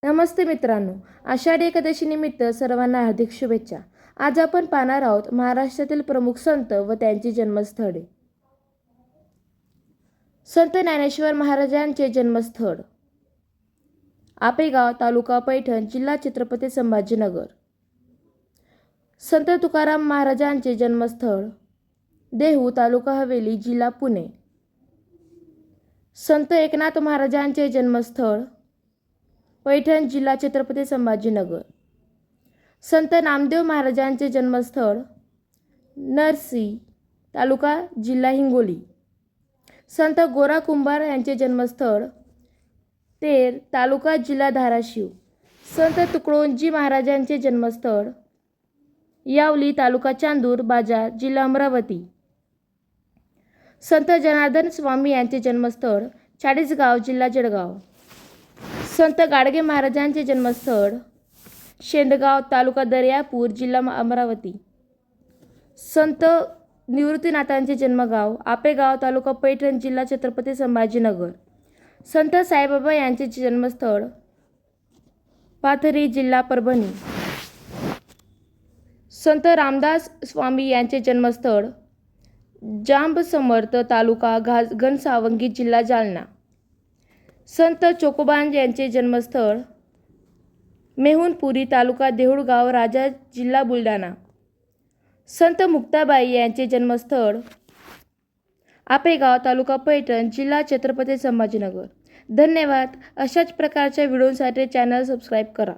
नमस्ते मित्रांनो, आषाढी एकादशी निमित्त सर्वांना हार्दिक शुभेच्छा। आज आपण पाहणार आहोत महाराष्ट्रातील प्रमुख संत व त्यांची जन्मस्थळे। संत ज्ञानेश्वर महाराजांचे जन्मस्थळ आपेगाव, तालुका पैठण, जिल्हा छत्रपती संभाजीनगर। संत तुकाराम महाराजांचे जन्मस्थळ देहू, तालुका हवेली, जिल्हा पुणे। संत एकनाथ महाराजांचे जन्मस्थळ पैठण, जिल्हा छत्रपती संभाजीनगर। संत नामदेव महाराजांचे जन्मस्थळ नरसी, तालुका जिल्हा हिंगोली। संत गोरा कुंभार यांचे जन्मस्थळ तेर, तालुका जिल्हा धाराशिव। संत तुकडोजी महाराजांचे जन्मस्थळ यावली, तालुका चांदूर बाजार, जिल्हा अमरावती। संत जनार्दन स्वामी यांचे जन्मस्थळ चाळीसगाव, जिल्हा जळगाव। संत गाडगे महाराजांचे जन्मस्थळ शेंदगाव, तालुका दर्यापूर, जिल्हा अमरावती। संत निवृत्तीनाथांचे जन्मगाव आपेगाव, तालुका पैठण, जिल्हा छत्रपती संभाजीनगर। संत साईबाबा यांचे जन्मस्थळ पाथरी, जिल्हा परभणी। संत रामदास स्वामी यांचे जन्मस्थळ जांब समर्थ, तालुका घनसावंगी, जिल्हा जालना। संत चोकोबांज यांचे जन्मस्थळ मेहुणपुरी, तालुका देऊळगाव राजा, जिल्हा बुलढाणा। संत मुक्ताबाई यांचे जन्मस्थळ आपेगाव, तालुका पैठण, जिल्हा छत्रपती संभाजीनगर। धन्यवाद। अशाच प्रकारच्या व्हिडिओसाठी चॅनल सबस्क्राईब करा।